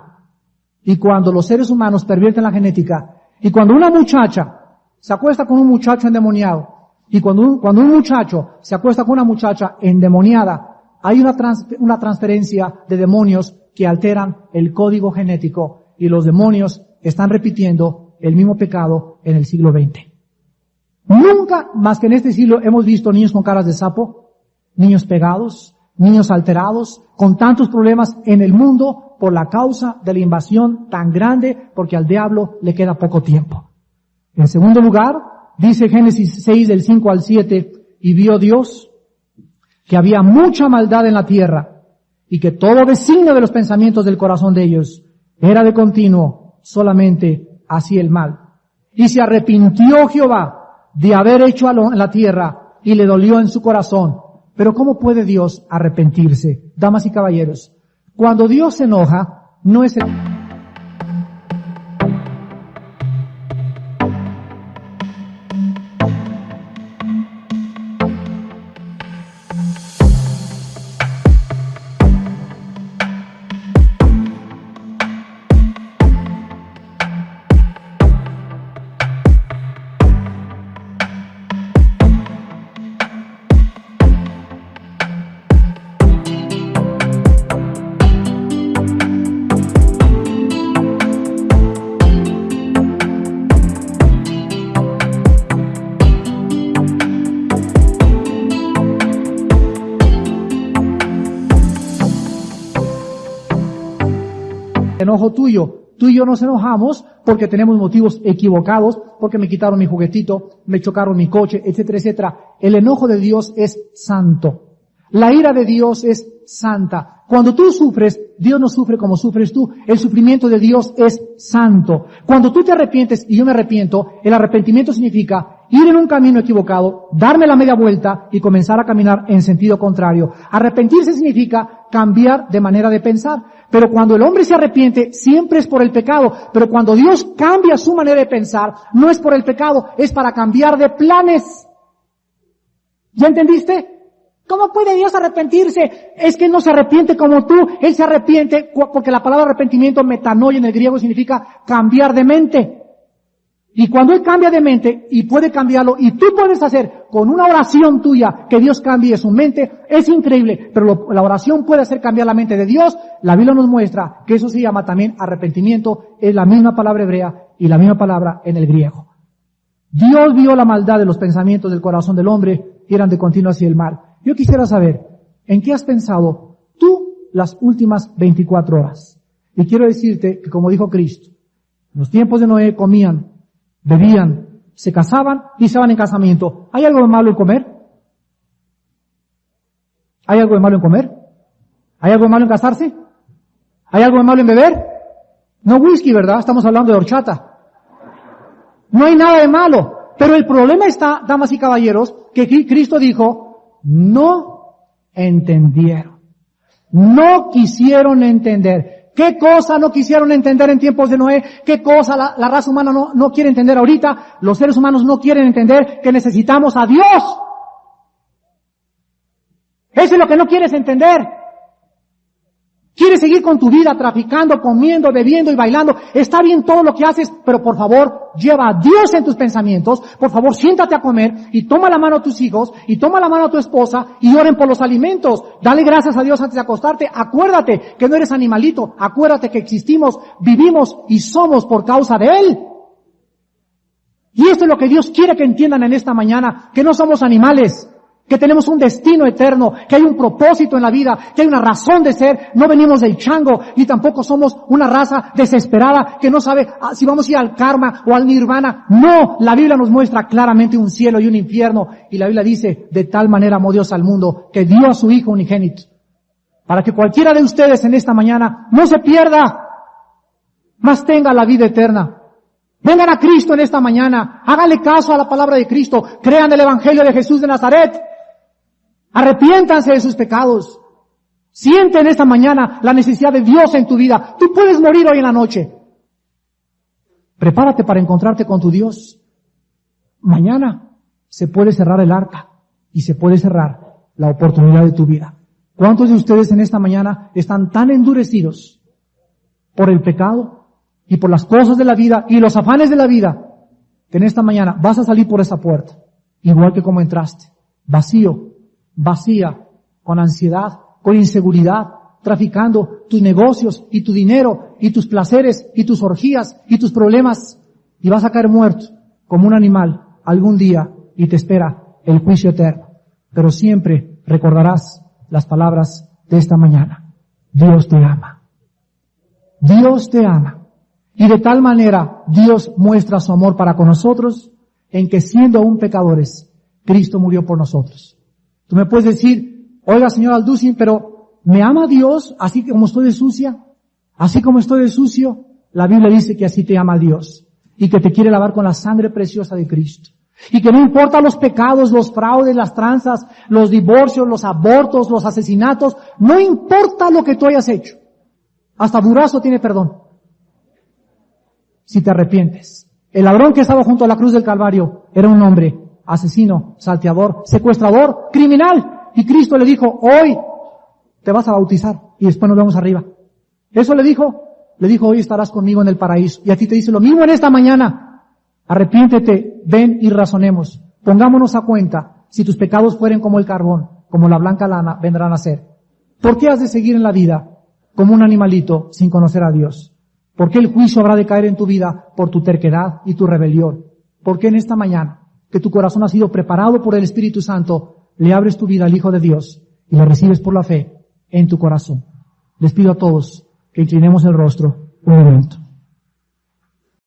Y cuando los seres humanos pervierten la genética, y cuando una muchacha se acuesta con un muchacho endemoniado, y cuando un muchacho se acuesta con una muchacha endemoniada, hay una transferencia de demonios que alteran el código genético, y los demonios están repitiendo el mismo pecado en el siglo XX. Nunca más que en este siglo hemos visto niños con caras de sapo, niños pegados, niños alterados, con tantos problemas en el mundo por la causa de la invasión tan grande, porque al diablo le queda poco tiempo. En segundo lugar, dice Génesis 6 del 5 al 7, y vio Dios que había mucha maldad en la tierra, y que todo designio de los pensamientos del corazón de ellos era de continuo, solamente hacía el mal. Y se arrepintió Jehová de haber hecho en la tierra, y le dolió en su corazón. Pero ¿cómo puede Dios arrepentirse? Damas y caballeros, cuando Dios se enoja, no es el... enojo tuyo. Tú y yo nos enojamos porque tenemos motivos equivocados, porque me quitaron mi juguetito, me chocaron mi coche, etcétera, etcétera. El enojo de Dios es santo. La ira de Dios es santa. Cuando tú sufres, Dios no sufre como sufres tú. El sufrimiento de Dios es santo. Cuando tú te arrepientes y yo me arrepiento, el arrepentimiento significa ir en un camino equivocado, darme la media vuelta y comenzar a caminar en sentido contrario. Arrepentirse significa cambiar de manera de pensar. Pero cuando el hombre se arrepiente, siempre es por el pecado. Pero cuando Dios cambia su manera de pensar, no es por el pecado, es para cambiar de planes. ¿Ya entendiste? ¿Cómo puede Dios arrepentirse? Es que Él no se arrepiente como tú. Él se arrepiente porque la palabra arrepentimiento, metanoia en el griego, significa cambiar de mente. Y cuando Él cambia de mente, y puede cambiarlo, y tú puedes hacer con una oración tuya que Dios cambie su mente, es increíble. Pero la oración puede hacer cambiar la mente de Dios. La Biblia nos muestra que eso se llama también arrepentimiento. Es la misma palabra hebrea y la misma palabra en el griego. Dios vio la maldad de los pensamientos del corazón del hombre y eran de continuo hacia el mal. Yo quisiera saber, ¿en qué has pensado tú las últimas 24 horas? Y quiero decirte que, como dijo Cristo, en los tiempos de Noé comían, bebían, se casaban y se van en casamiento. ¿Hay algo de malo en comer? ¿Hay algo de malo en comer? ¿Hay algo de malo en casarse? ¿Hay algo de malo en beber? No whisky, ¿verdad? Estamos hablando de horchata. No hay nada de malo. Pero el problema está, damas y caballeros, que Cristo dijo, no entendieron. No quisieron entender. ¿Qué cosa no quisieron entender en tiempos de Noé? ¿Qué cosa la raza humana no quiere entender ahorita? Los seres humanos no quieren entender que necesitamos a Dios. Eso es lo que no quieres entender. Quieres seguir con tu vida traficando, comiendo, bebiendo y bailando. Está bien todo lo que haces, pero por favor, lleva a Dios en tus pensamientos. Por favor, siéntate a comer y toma la mano a tus hijos y toma la mano a tu esposa y oren por los alimentos. Dale gracias a Dios antes de acostarte. Acuérdate que no eres animalito. Acuérdate que existimos, vivimos y somos por causa de Él. Y esto es lo que Dios quiere que entiendan en esta mañana, que no somos animales. Que tenemos un destino eterno, que hay un propósito en la vida, que hay una razón de ser. No venimos del chango y tampoco somos una raza desesperada que no sabe si vamos a ir al karma o al nirvana. No, la Biblia nos muestra claramente un cielo y un infierno. Y la Biblia dice, de tal manera amó Dios al mundo, que dio a su Hijo unigénito. Para que cualquiera de ustedes en esta mañana no se pierda, mas tenga la vida eterna. Vengan a Cristo en esta mañana, háganle caso a la palabra de Cristo, crean el Evangelio de Jesús de Nazaret. Arrepiéntanse de sus pecados. Siente en esta mañana la necesidad de Dios en tu vida. Tú puedes morir hoy en la noche. Prepárate para encontrarte con tu Dios. Mañana se puede cerrar el arca y se puede cerrar la oportunidad de tu vida. ¿Cuántos de ustedes en esta mañana están tan endurecidos por el pecado y por las cosas de la vida y los afanes de la vida, que en esta mañana vas a salir por esa puerta, igual que como entraste, vacío, vacía, con ansiedad, con inseguridad, traficando tus negocios y tu dinero y tus placeres y tus orgías y tus problemas, y vas a caer muerto como un animal algún día y te espera el juicio eterno? Pero siempre recordarás las palabras de esta mañana. Dios te ama. Dios te ama. Y de tal manera Dios muestra su amor para con nosotros, en que siendo aún pecadores, Cristo murió por nosotros. Tú me puedes decir, oiga señor Alducin, pero ¿me ama Dios así como estoy de sucia? Así como estoy de sucio. La Biblia dice que así te ama Dios y que te quiere lavar con la sangre preciosa de Cristo. Y que no importa los pecados, los fraudes, las tranzas, los divorcios, los abortos, los asesinatos, no importa lo que tú hayas hecho. Hasta Durazo tiene perdón. Si te arrepientes. El ladrón que estaba junto a la cruz del Calvario era un hombre asesino, salteador, secuestrador, criminal. Y Cristo le dijo, hoy te vas a bautizar y después nos vemos arriba. Eso le dijo, hoy estarás conmigo en el paraíso. Y a ti te dice lo mismo en esta mañana. Arrepiéntete, ven y razonemos. Pongámonos a cuenta, si tus pecados fueren como el carbón, como la blanca lana, vendrán a ser. ¿Por qué has de seguir en la vida como un animalito sin conocer a Dios? ¿Por qué el juicio habrá de caer en tu vida por tu terquedad y tu rebelión? ¿Por qué en esta mañana, que tu corazón ha sido preparado por el Espíritu Santo, le abres tu vida al Hijo de Dios y la recibes por la fe en tu corazón? Les pido a todos que inclinemos el rostro un momento.